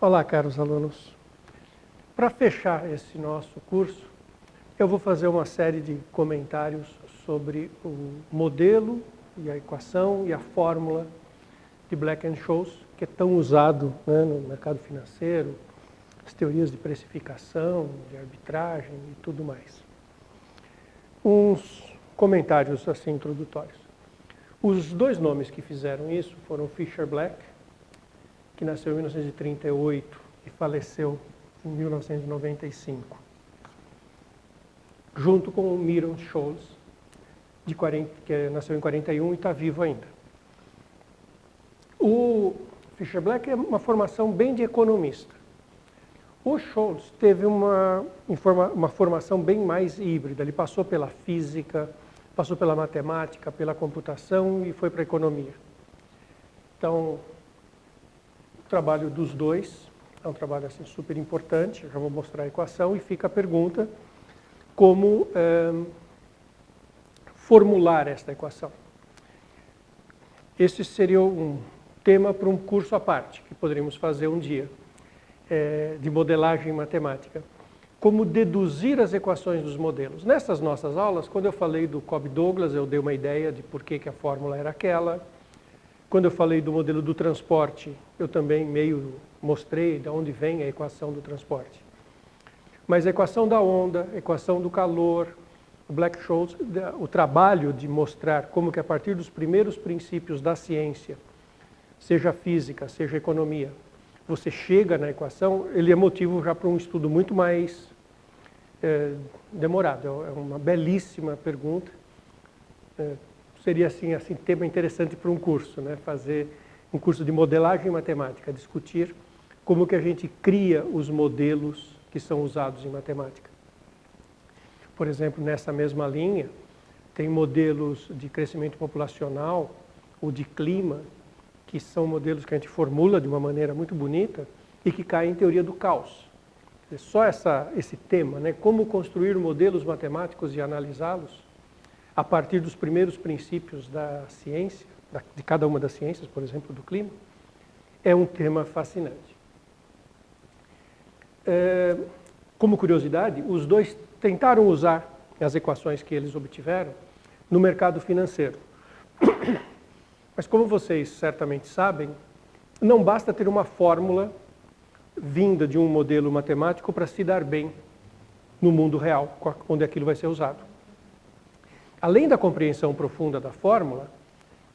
Olá, caros alunos. Para fechar esse nosso curso, eu vou fazer uma série de comentários sobre o modelo e a equação e a fórmula de Black-Scholes, que é tão usado, né, no mercado financeiro, as teorias de precificação, de arbitragem e tudo mais. Uns comentários assim introdutórios. Os dois nomes que fizeram isso foram Fisher-Black, que nasceu em 1938 e faleceu em 1995, junto com o Myron Scholes, que nasceu em 41 e está vivo ainda. O Fisher-Black é uma formação bem de economista. O Scholes teve uma formação bem mais híbrida. Ele passou pela física, passou pela matemática, pela computação e foi para a economia. Então, o trabalho dos dois é um trabalho assim, super importante. Eu já vou mostrar a equação e fica a pergunta: como formular esta equação? Esse seria um tema para um curso à parte, que poderíamos fazer um dia, de modelagem matemática. Como deduzir as equações dos modelos. Nessas nossas aulas, quando eu falei do Cobb-Douglas, eu dei uma ideia de por que a fórmula era aquela. Quando eu falei do modelo do transporte, eu também meio mostrei de onde vem a equação do transporte. Mas a equação da onda, a equação do calor, o Black-Scholes, o trabalho de mostrar como que a partir dos primeiros princípios da ciência, seja física, seja economia, você chega na equação, ele é motivo já para um estudo muito mais demorado. É uma belíssima pergunta. Seria assim tema interessante para um curso, né? Fazer um curso de modelagem matemática, discutir como que a gente cria os modelos que são usados em matemática. Por exemplo, nessa mesma linha, tem modelos de crescimento populacional ou de clima, que são modelos que a gente formula de uma maneira muito bonita e que caem em teoria do caos. Só esse tema, né? Como construir modelos matemáticos e analisá-los a partir dos primeiros princípios da ciência, de cada uma das ciências, por exemplo, do clima, é um tema fascinante. Como curiosidade, os dois tentaram usar as equações que eles obtiveram no mercado financeiro. Mas como vocês certamente sabem, não basta ter uma fórmula vinda de um modelo matemático para se dar bem no mundo real, onde aquilo vai ser usado. Além da compreensão profunda da fórmula,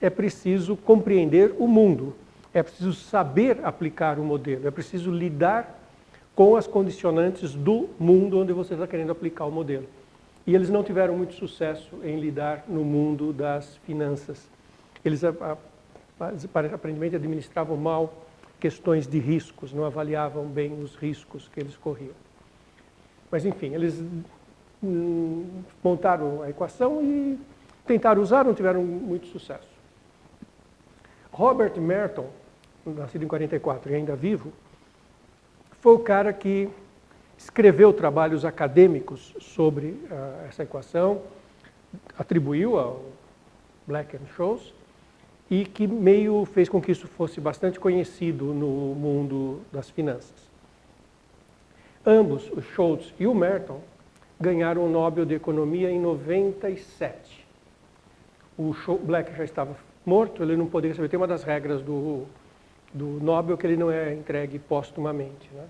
é preciso compreender o mundo, é preciso saber aplicar o modelo, é preciso lidar com as condicionantes do mundo onde você está querendo aplicar o modelo. E eles não tiveram muito sucesso em lidar no mundo das finanças. Eles aparentemente administravam mal questões de riscos, não avaliavam bem os riscos que eles corriam. Mas enfim, eles montaram a equação e tentaram usar, não tiveram muito sucesso. Robert Merton, nascido em 44 e ainda vivo, foi o cara que escreveu trabalhos acadêmicos sobre essa equação, atribuiu ao Black-Scholes e que meio fez com que isso fosse bastante conhecido no mundo das finanças. Ambos, o Scholes e o Merton, ganharam o Nobel de Economia em 97. O Black já estava morto, ele não poderia receber. Tem uma das regras do Nobel que ele não é entregue póstumamente, né?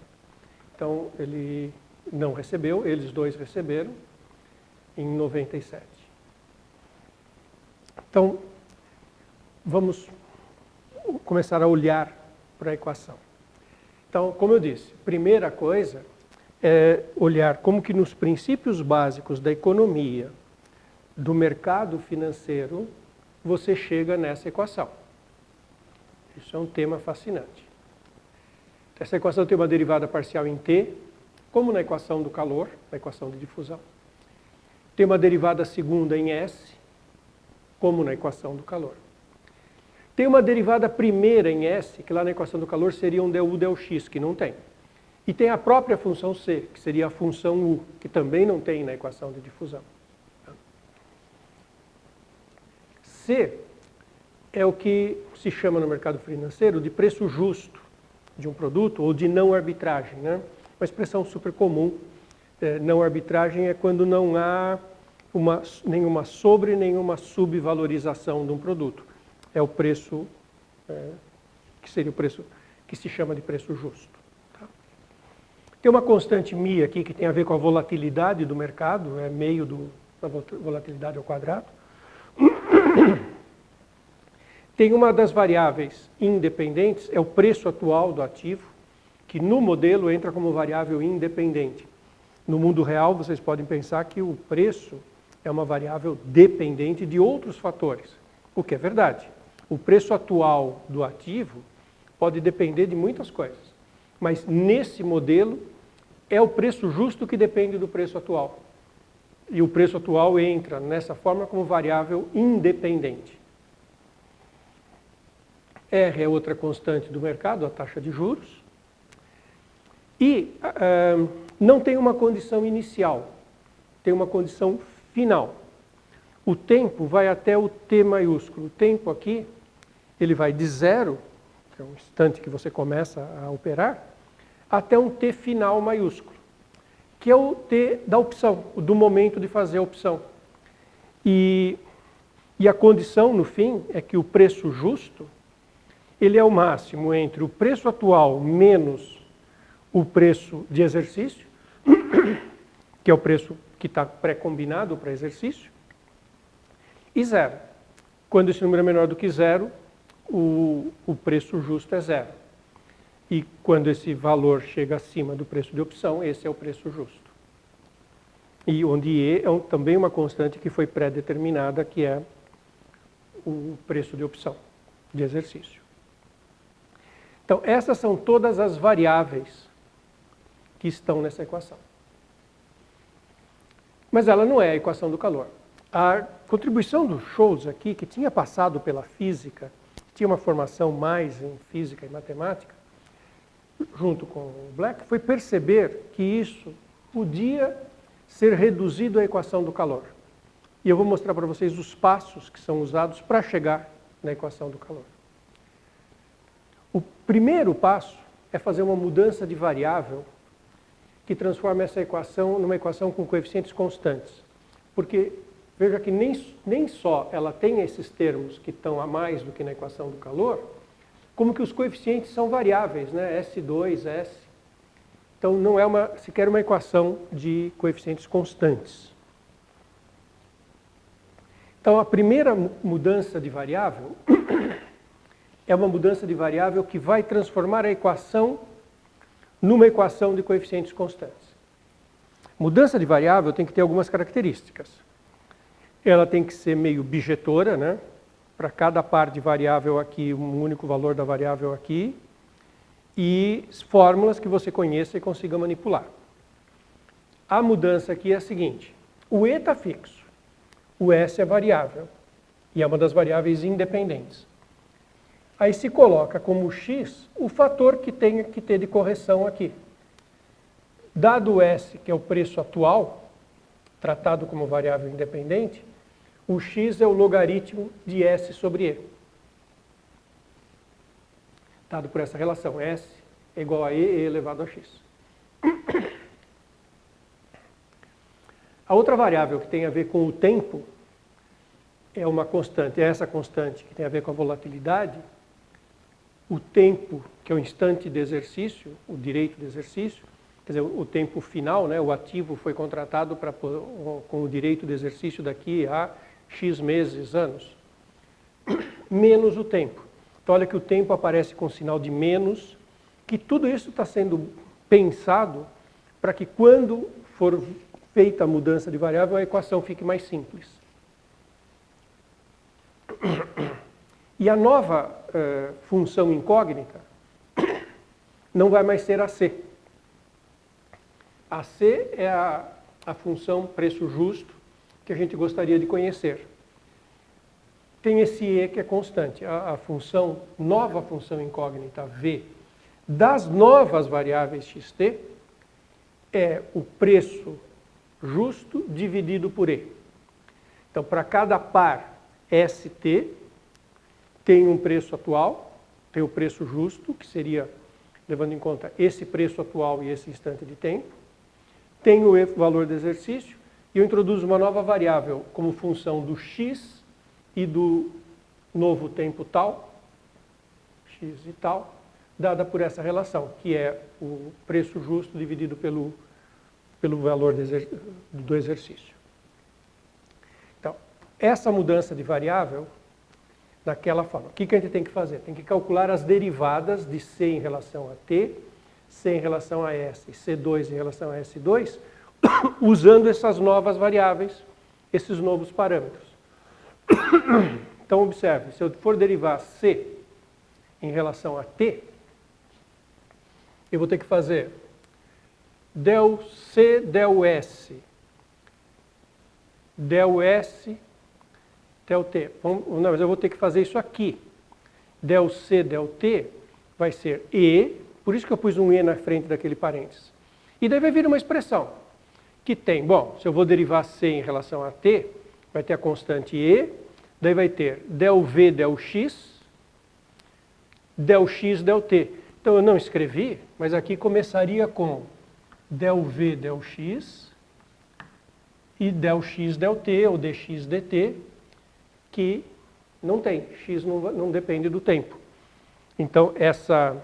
Então, ele não recebeu, eles dois receberam em 97. Então, vamos começar a olhar para a equação. Então, como eu disse, primeira coisa é olhar como que nos princípios básicos da economia, do mercado financeiro, você chega nessa equação. Isso é um tema fascinante. Essa equação tem uma derivada parcial em T, como na equação do calor, na equação de difusão. Tem uma derivada segunda em S, como na equação do calor. Tem uma derivada primeira em S, que lá na equação do calor seria um du dx, que não tem. E tem a própria função C, que seria a função U, que também não tem na equação de difusão. C é o que se chama no mercado financeiro de preço justo, de um produto, ou de não arbitragem, né? Uma expressão super comum. Não arbitragem é quando não há nenhuma nenhuma subvalorização de um produto. É o preço, que seria o preço que se chama de preço justo. Tá? Tem uma constante μ aqui que tem a ver com a volatilidade do mercado, é meio da volatilidade ao quadrado. Tem uma das variáveis independentes, é o preço atual do ativo, que no modelo entra como variável independente. No mundo real, vocês podem pensar que o preço é uma variável dependente de outros fatores, o que é verdade. O preço atual do ativo pode depender de muitas coisas, mas nesse modelo é o preço justo que depende do preço atual. E o preço atual entra nessa forma como variável independente. R é outra constante do mercado, a taxa de juros. E não tem uma condição inicial, tem uma condição final. O tempo vai até o T maiúsculo. O tempo aqui, ele vai de 0, que é o instante que você começa a operar, até um T final maiúsculo, que é o T da opção, do momento de fazer a opção. E a condição, no fim, é que o preço justo, ele é o máximo entre o preço atual menos o preço de exercício, que é o preço que está pré-combinado para exercício, e 0. Quando esse número é menor do que 0, o preço justo é 0. E quando esse valor chega acima do preço de opção, esse é o preço justo. E onde E é também uma constante que foi pré-determinada, que é o preço de opção, de exercício. Então, essas são todas as variáveis que estão nessa equação. Mas ela não é a equação do calor. A contribuição do Scholz aqui, que tinha passado pela física, tinha uma formação mais em física e matemática, junto com o Black, foi perceber que isso podia ser reduzido à equação do calor. E eu vou mostrar para vocês os passos que são usados para chegar na equação do calor. O primeiro passo é fazer uma mudança de variável que transforma essa equação numa equação com coeficientes constantes. Porque, veja que nem só ela tem esses termos que estão a mais do que na equação do calor, como que os coeficientes são variáveis, né? S2, S. Então, não é sequer uma equação de coeficientes constantes. Então, a primeira mudança de variável é uma mudança de variável que vai transformar a equação numa equação de coeficientes constantes. Mudança de variável tem que ter algumas características. Ela tem que ser meio bijetora, né? Para cada par de variável aqui, um único valor da variável aqui, e fórmulas que você conheça e consiga manipular. A mudança aqui é a seguinte: o E está fixo, o S é variável, e é uma das variáveis independentes. Aí se coloca como x o fator que tem que ter de correção aqui. Dado o S, que é o preço atual, tratado como variável independente, o x é o logaritmo de S sobre E. Dado por essa relação, S é igual a E elevado a x. A outra variável que tem a ver com o tempo é uma constante, é essa constante que tem a ver com a volatilidade. O tempo, que é o instante de exercício, o direito de exercício, quer dizer, o tempo final, né, o ativo foi contratado com o direito de exercício daqui a X meses, anos, menos o tempo. Então, olha que o tempo aparece com sinal de menos, que tudo isso está sendo pensado para que quando for feita a mudança de variável, a equação fique mais simples. E a nova função incógnita não vai mais ser AC. AC é a função preço justo que a gente gostaria de conhecer. Tem esse E que é constante. A nova função incógnita V das novas variáveis xt é o preço justo dividido por E. Então, para cada par ST, tem um preço atual, tem o preço justo, que seria levando em conta esse preço atual e esse instante de tempo. Tenho o valor do exercício e eu introduzo uma nova variável como função do x e do novo tempo tal, x e tal, dada por essa relação, que é o preço justo dividido pelo valor do exercício. Então, essa mudança de variável, daquela forma, o que a gente tem que fazer? Tem que calcular as derivadas de C em relação a T, C em relação a S e C2 em relação a S2, usando essas novas variáveis, esses novos parâmetros. Então, observe, se eu for derivar C em relação a T, eu vou ter que fazer del C, del S, del S, del T. Não, mas eu vou ter que fazer isso aqui. Del C, del T vai ser E, por isso que eu pus um E na frente daquele parênteses. E daí vai vir uma expressão que tem, bom, se eu vou derivar C em relação a T, vai ter a constante E, daí vai ter del V, del X, del X, del T. Então eu não escrevi, mas aqui começaria com del V, del X e del X, del T, ou dx, dt, que não tem, x não depende do tempo. Então essa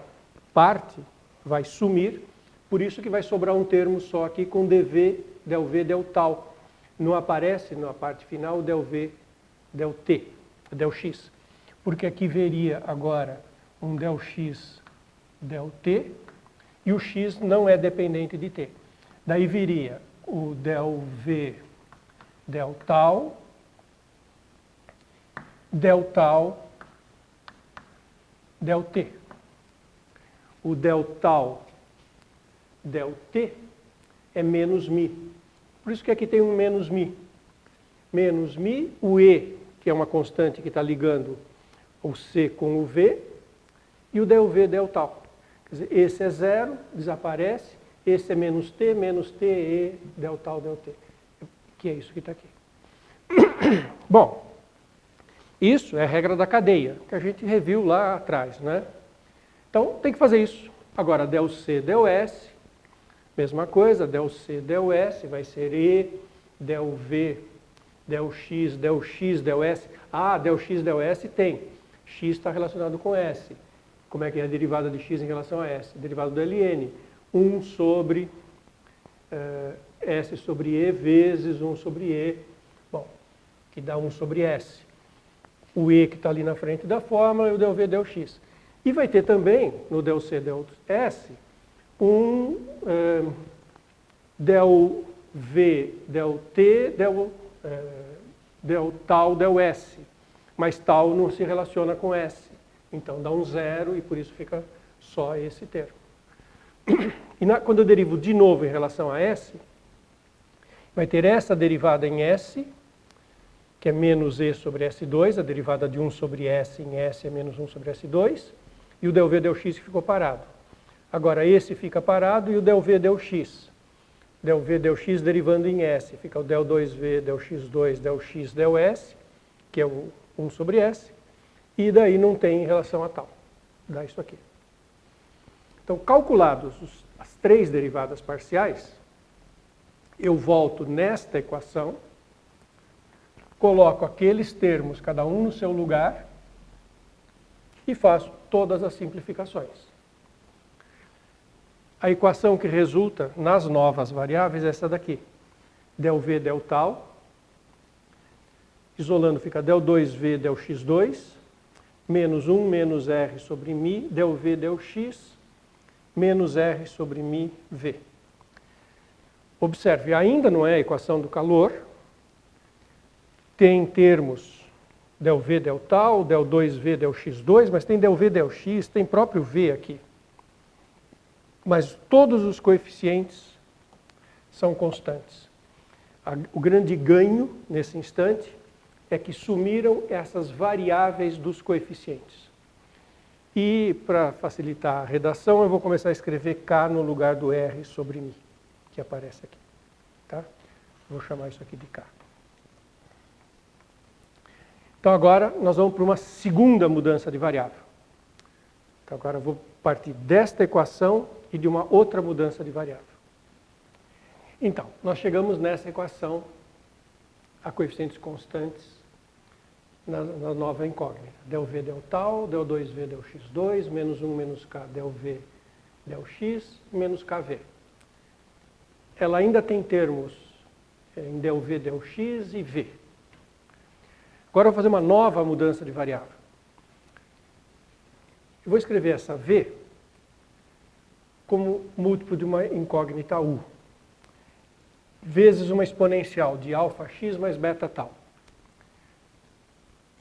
parte vai sumir, por isso que vai sobrar um termo só aqui com dv, del V, del tal. Não aparece na parte final del V, del T, del X. Porque aqui veria agora um del X, del T, e o X não é dependente de T. Daí viria o del V, del tal, del tal, del T. O del tal, del T é menos mi. Por isso que aqui tem um menos mi. Menos mi, o E, que é uma constante que está ligando o C com o V, e o del V, del tal. Quer dizer, esse é zero, desaparece, esse é menos T, E, del tal, del T. Que é isso que está aqui. Bom, isso é a regra da cadeia, que a gente reviu lá atrás, né? Então, tem que fazer isso. Agora, del C, del S, mesma coisa, del C, del S, vai ser E, del V, del X, del S. Ah, del X, del S tem. X está relacionado com S. Como é que é a derivada de X em relação a S? Derivada do ln. 1 sobre S sobre E vezes 1 sobre E. Bom, que dá 1 sobre S. O E que está ali na frente da fórmula e o del V, del X. E vai ter também, no del C, del S, um del V, del T, del tal, del S. Mas tal não se relaciona com S. Então dá um zero e por isso fica só esse termo. E quando eu derivo de novo em relação a S, vai ter essa derivada em S, que é menos E sobre S2, a derivada de 1 sobre S em S é menos 1 sobre S2, e o del V, del X ficou parado. Agora esse fica parado e o del V, del X. Del V, del X derivando em S. Fica o del 2V, del X2, del X, del S, que é o 1 sobre S. E daí não tem em relação a tal. Dá isso aqui. Então, calculados as três derivadas parciais, eu volto nesta equação, coloco aqueles termos, cada um no seu lugar, e faço todas as simplificações. A equação que resulta nas novas variáveis é essa daqui. Del V, del tal. Isolando fica del 2V, del X2, menos 1 menos R sobre mi, del V, del X, menos R sobre mi, V. Observe, ainda não é a equação do calor. Tem termos del V, del tal, del 2V, del X2, mas tem del V, del X, tem próprio V aqui. Mas todos os coeficientes são constantes. O grande ganho, nesse instante, é que sumiram essas variáveis dos coeficientes. E, para facilitar a redação, eu vou começar a escrever K no lugar do R sobre mi, que aparece aqui. Tá? Vou chamar isso aqui de K. Então, agora, nós vamos para uma segunda mudança de variável. Então, agora eu vou partir desta equação e de uma outra mudança de variável. Então, nós chegamos nessa equação a coeficientes constantes na nova incógnita. Del V, del tal, del 2V, del x2, menos 1, menos k, del V, del x, menos kv. Ela ainda tem termos em del V, del x e v. Agora eu vou fazer uma nova mudança de variável. Eu vou escrever essa v como múltiplo de uma incógnita u, vezes uma exponencial de alfa x mais beta tal.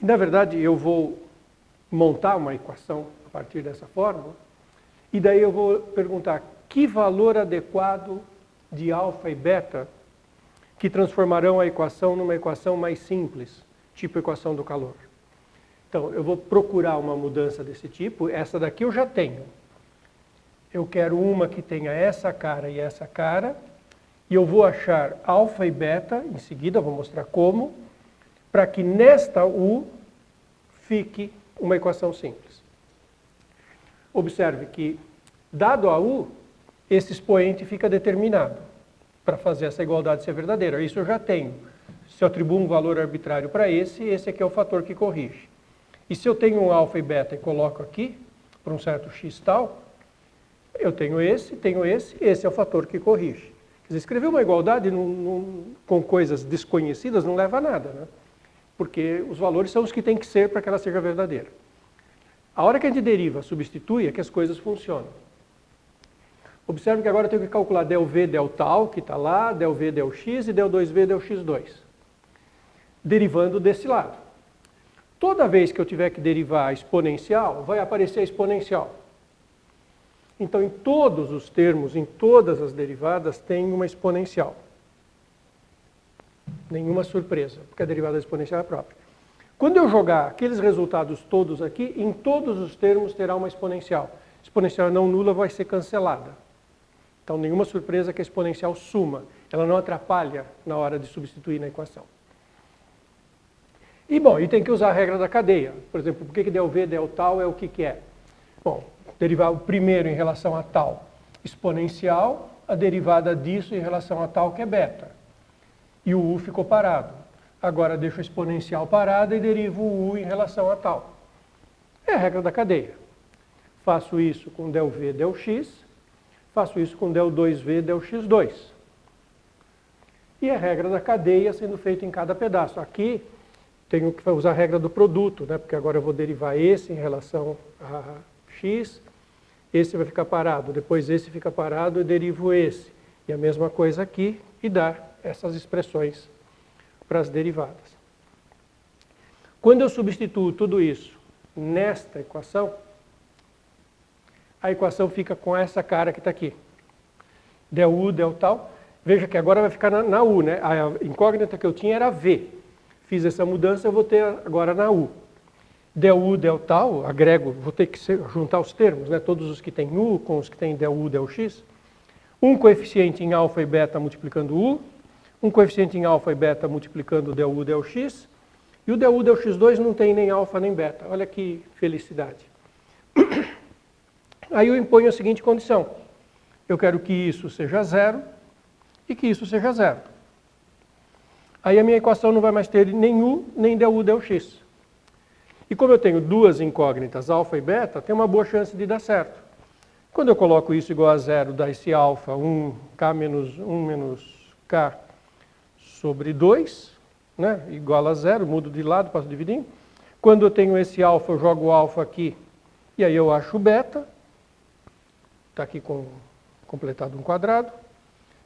E, na verdade, eu vou montar uma equação a partir dessa fórmula, e daí eu vou perguntar que valor adequado de alfa e beta que transformarão a equação numa equação mais simples, tipo equação do calor. Então, eu vou procurar uma mudança desse tipo, essa daqui eu já tenho. Eu quero uma que tenha essa cara e essa cara, e eu vou achar alfa e beta, em seguida vou mostrar como, para que nesta u fique uma equação simples. Observe que, dado a u, esse expoente fica determinado para fazer essa igualdade ser verdadeira. Isso eu já tenho. Se eu atribuo um valor arbitrário para esse aqui é o fator que corrige. E se eu tenho um alfa e beta e coloco aqui, para um certo x tal, eu tenho esse é o fator que corrige. Quer dizer, escrever uma igualdade com coisas desconhecidas não leva a nada, né? Porque os valores são os que têm que ser para que ela seja verdadeira. A hora que a gente deriva, substitui, é que as coisas funcionam. Observe que agora eu tenho que calcular del V, del tal, que está lá, del V, del x e del 2V, del x2. Derivando desse lado. Toda vez que eu tiver que derivar a exponencial, vai aparecer a exponencial. Então, em todos os termos, em todas as derivadas, tem uma exponencial. Nenhuma surpresa, porque a derivada exponencial é própria. Quando eu jogar aqueles resultados todos aqui, em todos os termos terá uma exponencial. Exponencial não nula vai ser cancelada. Então, nenhuma surpresa que a exponencial suma. Ela não atrapalha na hora de substituir na equação. E, bom, e tem que usar a regra da cadeia. Por exemplo, por que del V, del tal é o que é? Bom, derivar o primeiro em relação a tal exponencial, a derivada disso em relação a tal que é beta. E o u ficou parado. Agora deixo a exponencial parada e derivo o u em relação a tal. É a regra da cadeia. Faço isso com del V, del x, faço isso com del 2V, del x2. E a regra da cadeia sendo feita em cada pedaço. Aqui tenho que usar a regra do produto, né? Porque agora eu vou derivar esse em relação a x, esse vai ficar parado, depois esse fica parado e derivo esse. E a mesma coisa aqui e dar essas expressões para as derivadas. Quando eu substituo tudo isso nesta equação, a equação fica com essa cara que está aqui. Del u, del tal. Veja que agora vai ficar na u, né? A incógnita que eu tinha era v. Fiz essa mudança, eu vou ter agora na u. Del u, del tal, agrego, vou ter que juntar os termos, né? Todos os que têm u com os que têm del u, del x. Um coeficiente em alfa e beta multiplicando u, um coeficiente em alfa e beta multiplicando del u, del x, e o del u, del x2 não tem nem alfa nem beta. Olha que felicidade. Aí eu imponho a seguinte condição. Eu quero que isso seja zero e que isso seja zero. Aí a minha equação não vai mais ter nem u, nem del u, del x. E como eu tenho duas incógnitas, alfa e beta, tem uma boa chance de dar certo. Quando eu coloco isso igual a zero, dá esse alfa, 1k menos 1 menos k sobre 2, né? Igual a zero, mudo de lado, passo dividindo. Quando eu tenho esse alfa, eu jogo o alfa aqui, e aí eu acho o beta. Está aqui completado um quadrado.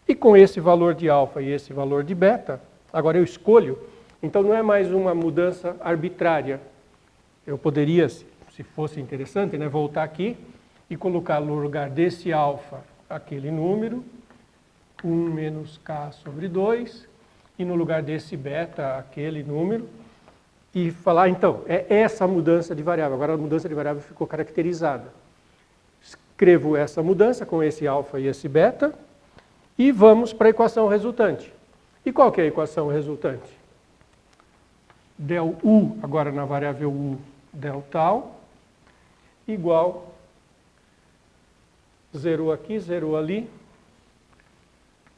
E com esse valor de alfa e esse valor de beta, agora eu escolho. Então não é mais uma mudança arbitrária. Eu poderia, se fosse interessante, né, voltar aqui e colocar no lugar desse alfa aquele número, 1 menos k sobre 2, e no lugar desse beta aquele número, e falar, então, é essa mudança de variável. Agora a mudança de variável ficou caracterizada. Escrevo essa mudança com esse alfa e esse beta, e vamos para a equação resultante. E qual que é a equação resultante? Del u, agora na variável u, del tal, igual zerou aqui, zerou ali,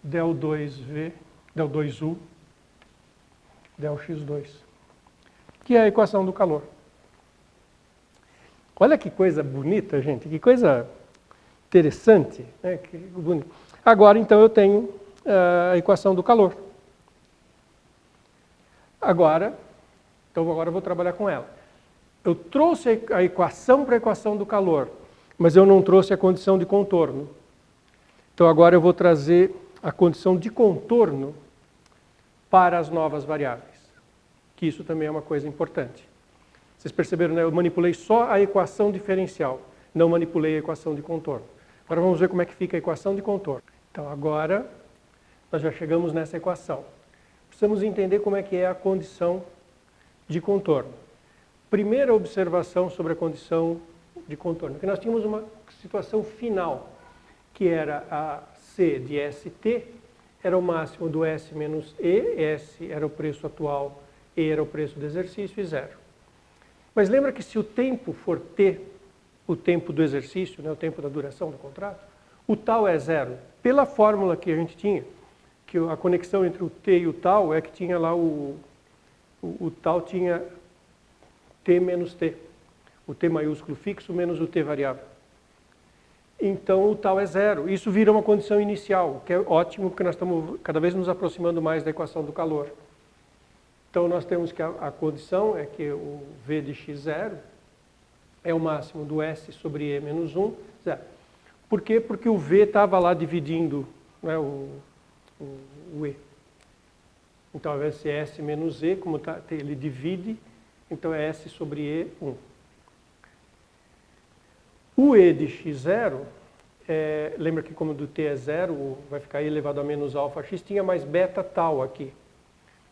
del 2V, del 2U, del x2, que é a equação do calor. Olha que coisa bonita, gente, que coisa interessante, né? Que bonito. Agora, então, eu tenho a equação do calor. Agora eu vou trabalhar com ela. Eu trouxe a equação para a equação do calor, mas eu não trouxe a condição de contorno. Então, agora eu vou trazer a condição de contorno para as novas variáveis, que isso também é uma coisa importante. Vocês perceberam, né? Eu manipulei só a equação diferencial, não manipulei a equação de contorno. Agora vamos ver como é que fica a equação de contorno. Então agora nós já chegamos nessa equação. Precisamos entender como é que é a condição de contorno. Primeira observação sobre a condição de contorno, que nós tínhamos uma situação final, que era a C de ST, era o máximo do S menos E, S era o preço atual, E era o preço do exercício e zero. Mas lembra que se o tempo for T, o tempo do exercício, né, o tempo da duração do contrato, o tal é zero. Pela fórmula que a gente tinha, que a conexão entre o T e o tal é que tinha lá o tal tinha T menos T. O T maiúsculo fixo menos o T variável. Então o tal é zero. Isso vira uma condição inicial, que é ótimo porque nós estamos cada vez nos aproximando mais da equação do calor. Então nós temos que a condição é que o V de x0 é o máximo do S sobre E menos 1, zero. Por quê? Porque o V estava lá dividindo, né, o E. Então ao invés de ser S menos E, como ele divide, então é S sobre E 1. O E de x0, lembra que como do T é zero, vai ficar E elevado a menos alfa x, tinha mais beta tal aqui.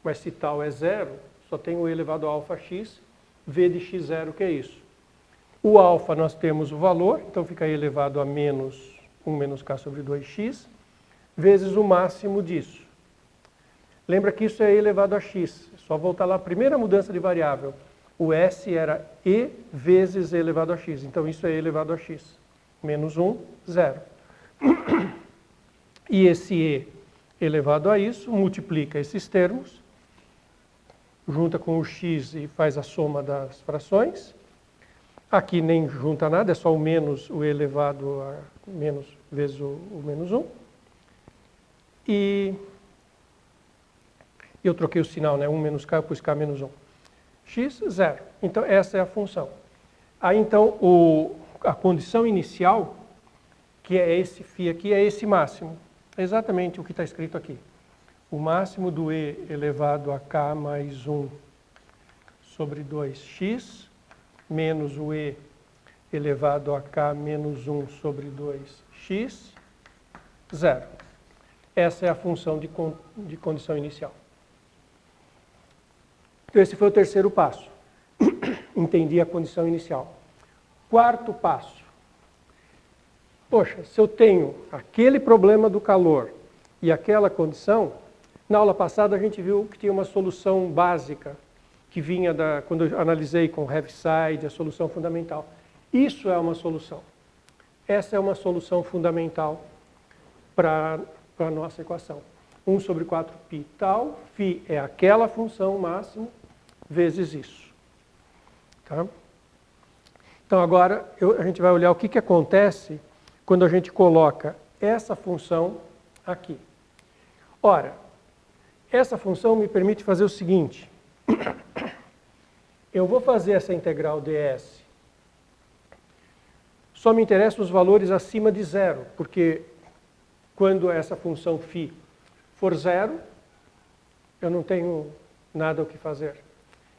Mas se tal é zero, só tem o E elevado a alfa x, V de x0, que é isso. O alfa nós temos o valor, então fica E elevado a menos 1 menos k sobre 2x, vezes o máximo disso. Lembra que isso é E elevado a x, é só voltar lá, a primeira mudança de variável. O S era E vezes E elevado a x, então isso é E elevado a x. Menos 1, 0. E esse E elevado a isso multiplica esses termos, junta com o x e faz a soma das frações. Aqui nem junta nada, é só o menos o elevado a menos vezes o menos 1. E eu troquei o sinal, né? 1 menos k, eu pus k menos 1. X, 0. Então essa é a função. Aí então a condição inicial, que é esse φ aqui, é esse máximo. É exatamente o que está escrito aqui. O máximo do E elevado a k mais 1 sobre 2x, menos o E elevado a k menos 1 sobre 2x, 0. Essa é a função de condição inicial. Então esse foi o terceiro passo. Entendi a condição inicial. Quarto passo. Poxa, se eu tenho aquele problema do calor e aquela condição, na aula passada a gente viu que tinha uma solução básica que vinha quando eu analisei com o Heaviside, a solução fundamental. Isso é uma solução. Essa é uma solução fundamental para a nossa equação. 1 sobre 4π tal, φ é aquela função máximo, vezes isso. Tá? Então agora a gente vai olhar o que acontece quando a gente coloca essa função aqui. Ora, essa função me permite fazer o seguinte. Eu vou fazer essa integral ds. Só me interessam os valores acima de zero, porque quando essa função φ for zero, eu não tenho nada o que fazer.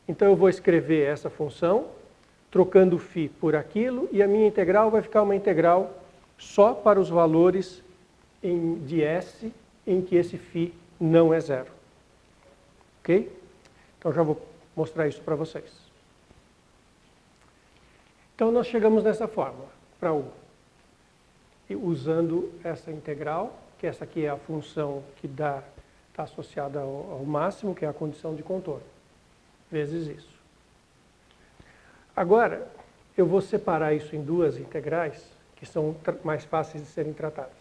Então eu vou escrever essa função, trocando φ por aquilo, e a minha integral vai ficar uma integral só para os valores de S em que esse φ não é zero. Ok? Então já vou mostrar isso para vocês. Então nós chegamos nessa fórmula, para U. E usando essa integral, que essa aqui é a função que está associada ao máximo, que é a condição de contorno, vezes isso. Agora, eu vou separar isso em duas integrais, que são mais fáceis de serem tratadas.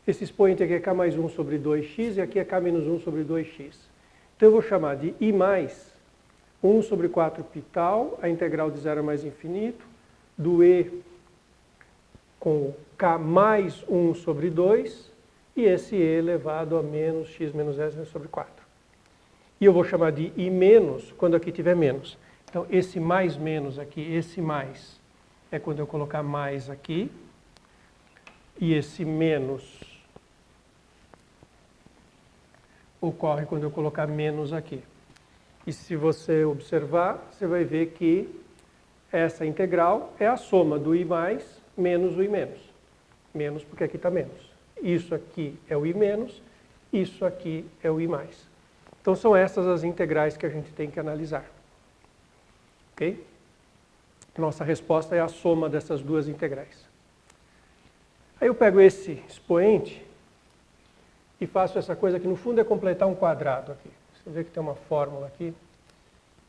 Esse expoente aqui é k mais 1 sobre 2x e aqui é k menos 1 sobre 2x. Então eu vou chamar de I mais 1 sobre 4π tal, a integral de 0 a mais infinito, do E com k mais 1 sobre 2 e esse E elevado a menos x menos s sobre 4. E eu vou chamar de I menos quando aqui tiver menos. Então esse mais menos aqui, esse mais é quando eu colocar mais aqui. E esse menos ocorre quando eu colocar menos aqui. E se você observar, você vai ver que essa integral é a soma do I mais menos o I menos. Menos porque aqui está menos. Isso aqui é o I menos, isso aqui é o I mais. Então são essas as integrais que a gente tem que analisar. Ok? Nossa resposta é a soma dessas duas integrais. Aí eu pego esse expoente e faço essa coisa que no fundo é completar um quadrado aqui. Você vê que tem uma fórmula aqui,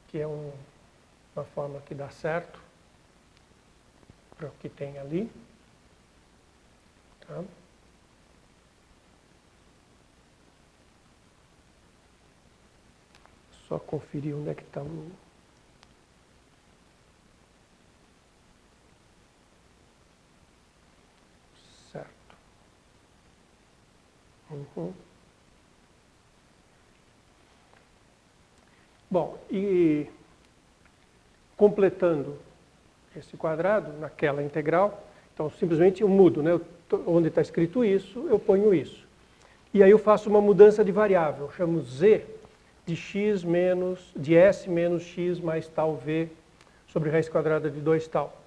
que é uma fórmula que dá certo para o que tem ali. Tá? Só conferir onde é que está o... Certo. Uhum. Bom, e completando esse quadrado naquela integral, então simplesmente eu mudo, né? Onde está escrito isso, eu ponho isso. E aí eu faço uma mudança de variável, eu chamo z de x menos, de s menos x mais tal v sobre raiz quadrada de 2 tal.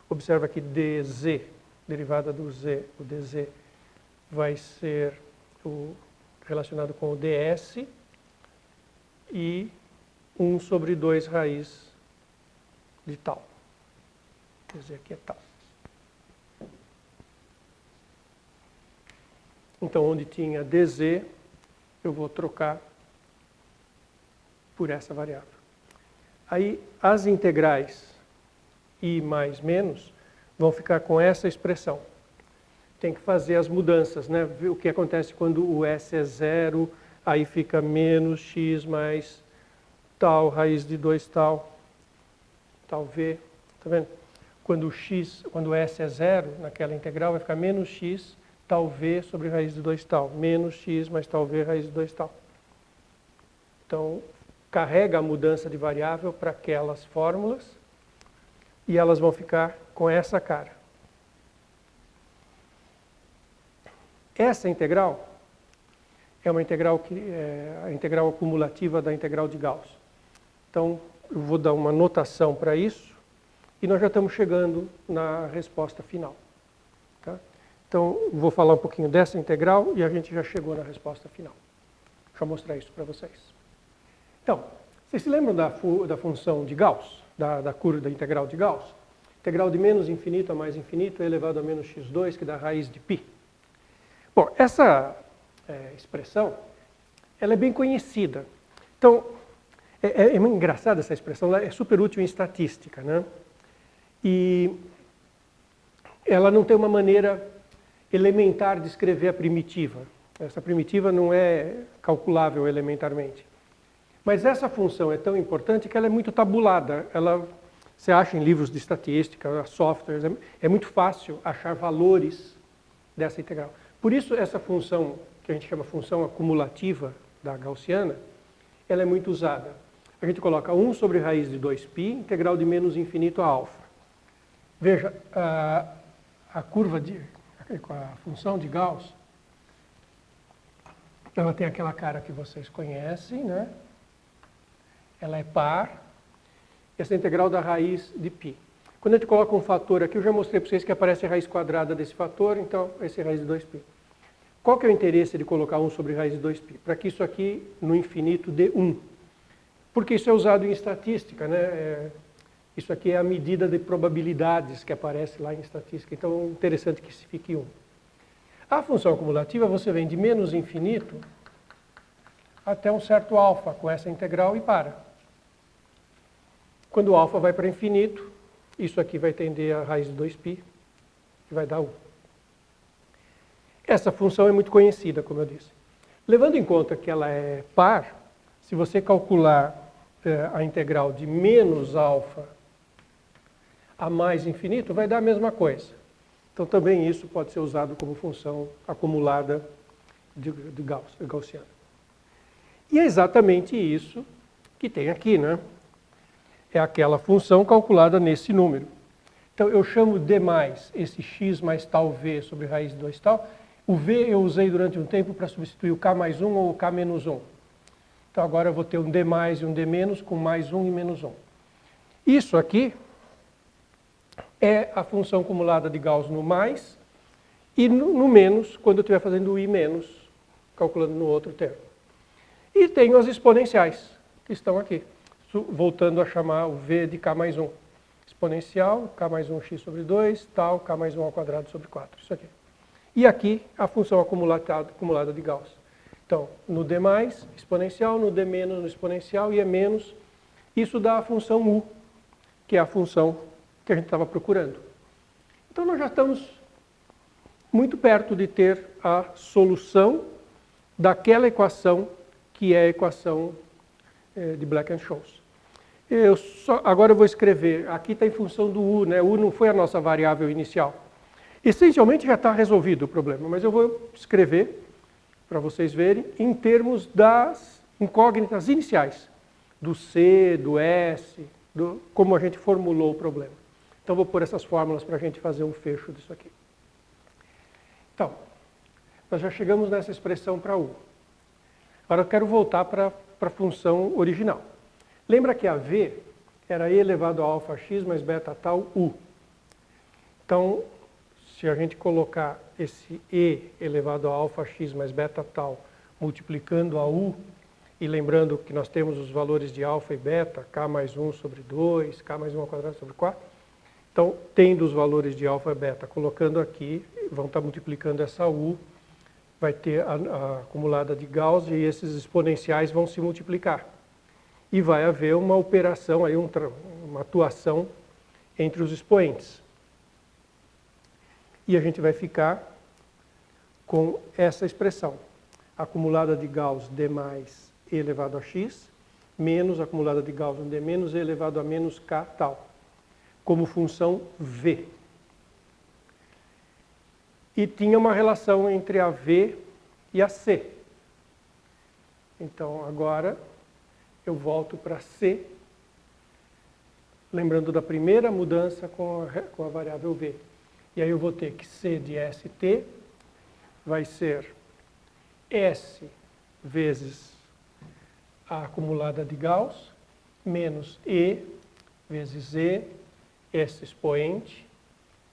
Observa que dz, derivada do z, o dz vai ser relacionado com o ds e 1 sobre 2 raiz de tal. Quer dizer, aqui é tal. Então, onde tinha dz, eu vou trocar por essa variável. Aí, as integrais i mais menos vão ficar com essa expressão. Tem que fazer as mudanças, né? Ver o que acontece quando o s é zero, aí fica menos x mais tal, raiz de 2 tal, tal v. Tá vendo? Quando o s é zero, naquela integral, vai ficar menos x tal v sobre raiz de 2 tal. Menos x mais tal v raiz de 2 tal. Então, carrega a mudança de variável para aquelas fórmulas e elas vão ficar com essa cara. Essa integral é uma integral que é a integral acumulativa da integral de Gauss. Então, eu vou dar uma notação para isso e nós já estamos chegando na resposta final. Tá? Então, vou falar um pouquinho dessa integral e a gente já chegou na resposta final. Deixa eu mostrar isso para vocês. Então, vocês se lembram da função de Gauss, da curva da integral de Gauss? Integral de menos infinito a mais infinito é elevado a menos x2, que dá raiz de π. Bom, essa expressão, ela é bem conhecida. Então, é engraçada essa expressão, ela é super útil em estatística, né? E ela não tem uma maneira elementar de escrever a primitiva. Essa primitiva não é calculável elementarmente. Mas essa função é tão importante que ela é muito tabulada. Você acha em livros de estatística, softwares, é muito fácil achar valores dessa integral. Por isso, essa função, que a gente chama função acumulativa da gaussiana, ela é muito usada. A gente coloca 1 sobre raiz de 2π, integral de menos infinito a alfa. Veja, a curva com a função de Gauss, ela tem aquela cara que vocês conhecem, né? Ela é par. Essa é a integral da raiz de π. Quando a gente coloca um fator aqui, eu já mostrei para vocês que aparece a raiz quadrada desse fator, então vai ser raiz de 2π. Qual que é o interesse de colocar 1 sobre raiz de 2π? Para que isso aqui, no infinito, dê 1. Porque isso é usado em estatística, né? Isso aqui é a medida de probabilidades que aparece lá em estatística. Então, é interessante que se fique 1. A função acumulativa, você vem de menos infinito até um certo alfa com essa integral e para. Quando o alfa vai para infinito, isso aqui vai tender a raiz de 2π, que vai dar 1. Essa função é muito conhecida, como eu disse. Levando em conta que ela é par, se você calcular a integral de menos alfa a mais infinito, vai dar a mesma coisa. Então também isso pode ser usado como função acumulada de gaussiana. E é exatamente isso que tem aqui, né? É aquela função calculada nesse número. Então eu chamo de mais esse x mais tal v sobre raiz de 2 tal. O v eu usei durante um tempo para substituir o k mais 1 ou o k menos 1. Então agora eu vou ter um d mais e um d menos com mais 1 e menos 1. Isso aqui é a função acumulada de Gauss no mais e no menos, quando eu estiver fazendo o i menos, calculando no outro termo. E tenho as exponenciais, que estão aqui, voltando a chamar o v de k mais 1. Exponencial, k mais 1x sobre 2, tal, k mais 1 ao quadrado sobre 4. Isso aqui. E aqui a função acumulada de Gauss. Então, no d mais, exponencial, no d menos, no exponencial, e é menos. Isso dá a função u, que é a função que a gente estava procurando. Então, nós já estamos muito perto de ter a solução daquela equação que é a equação de Black-Scholes. Agora eu vou escrever, aqui está em função do u, né? U não foi a nossa variável inicial. Essencialmente já está resolvido o problema, mas eu vou escrever, para vocês verem, em termos das incógnitas iniciais, do C, do S, como a gente formulou o problema. Então vou pôr essas fórmulas para a gente fazer um fecho disso aqui. Então, nós já chegamos nessa expressão para U. Agora eu quero voltar para a função original. Lembra que a V era e elevado a alfa x mais beta tal U. Então, se a gente colocar esse e elevado a alfa x mais beta tal multiplicando a U, e lembrando que nós temos os valores de alfa e beta, k mais 1 sobre 2, k mais 1 ao quadrado sobre 4. Então, tendo os valores de alfa e beta, colocando aqui, vão estar multiplicando essa U, vai ter a acumulada de Gauss e esses exponenciais vão se multiplicar. E vai haver uma operação, aí uma atuação entre os expoentes. E a gente vai ficar com essa expressão. Acumulada de Gauss d mais e elevado a x, menos acumulada de Gauss d menos e elevado a menos k tal, como função v. E tinha uma relação entre a v e a c. Então agora eu volto para c, lembrando da primeira mudança com a variável v. E aí eu vou ter que c de st vai ser S vezes a acumulada de Gauss, menos E vezes E, S expoente,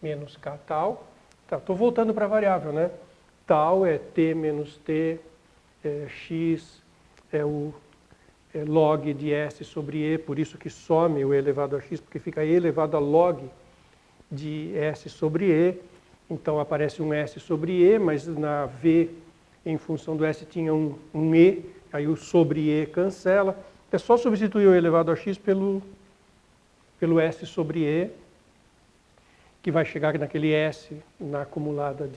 menos K tal. Tá, estou voltando para a variável, né? Tal é T menos T, X é o log de S sobre E, por isso que some o E elevado a X, porque fica E elevado a log de S sobre E. Então aparece um S sobre E, mas na V, em função do S, tinha um E, aí o sobre E cancela. É só substituir o elevado a x pelo S sobre E, que vai chegar naquele S na acumulada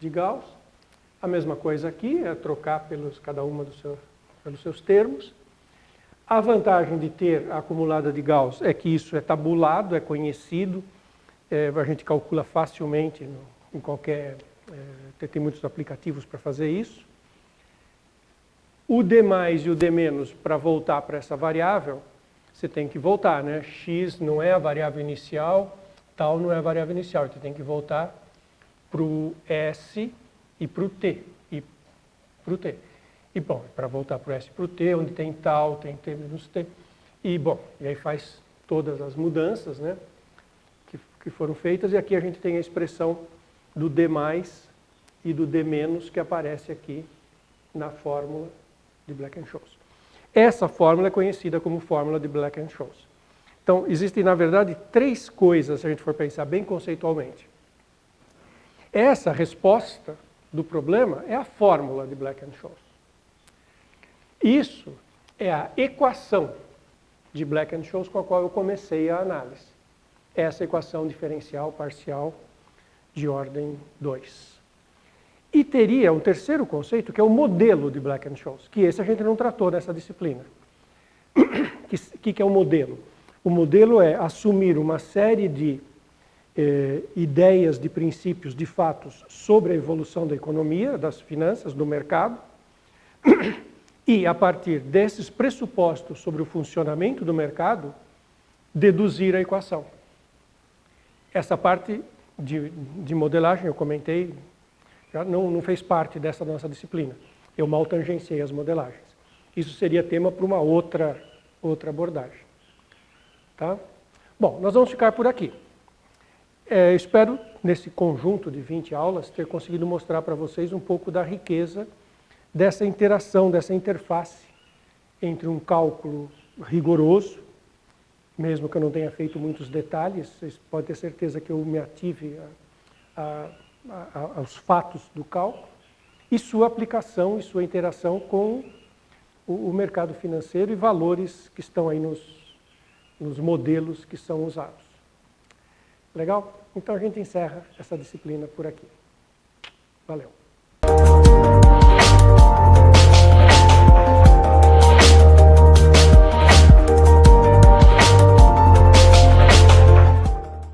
de Gauss. A mesma coisa aqui, é trocar cada uma pelos seus termos. A vantagem de ter a acumulada de Gauss é que isso é tabulado, é conhecido, a gente calcula facilmente em qualquer... tem muitos aplicativos para fazer isso. O d mais e o d menos, para voltar para essa variável, você tem que voltar, né? X não é a variável inicial, tal não é a variável inicial. Você tem que voltar para o S e para o T. E bom, para voltar para o S e para o T, onde tem tal, tem T menos T. E bom, e aí faz todas as mudanças, né, que foram feitas. E aqui a gente tem a expressão do d mais e do d menos que aparece aqui na fórmula de Black-Scholes. Essa fórmula é conhecida como fórmula de Black-Scholes. Então, existem, na verdade, três coisas, se a gente for pensar bem conceitualmente. Essa resposta do problema é a fórmula de Black-Scholes. Isso é a equação de Black-Scholes com a qual eu comecei a análise. Essa equação diferencial parcial de ordem 2. E teria um terceiro conceito, que é o modelo de Black-Scholes, que esse a gente não tratou nessa disciplina. O que é o modelo? O modelo é assumir uma série de ideias, de princípios, de fatos sobre a evolução da economia, das finanças, do mercado, e, a partir desses pressupostos sobre o funcionamento do mercado, deduzir a equação. Essa parte de modelagem, eu comentei, já não fez parte dessa nossa disciplina. Eu mal tangenciei as modelagens. Isso seria tema para uma outra abordagem. Tá? Bom, nós vamos ficar por aqui. Espero, nesse conjunto de 20 aulas, ter conseguido mostrar para vocês um pouco da riqueza dessa interação, dessa interface entre um cálculo rigoroso, mesmo que eu não tenha feito muitos detalhes, vocês podem ter certeza que eu me ative aos fatos do cálculo, e sua aplicação e sua interação com o mercado financeiro e valores que estão aí nos modelos que são usados. Legal? Então a gente encerra essa disciplina por aqui. Valeu.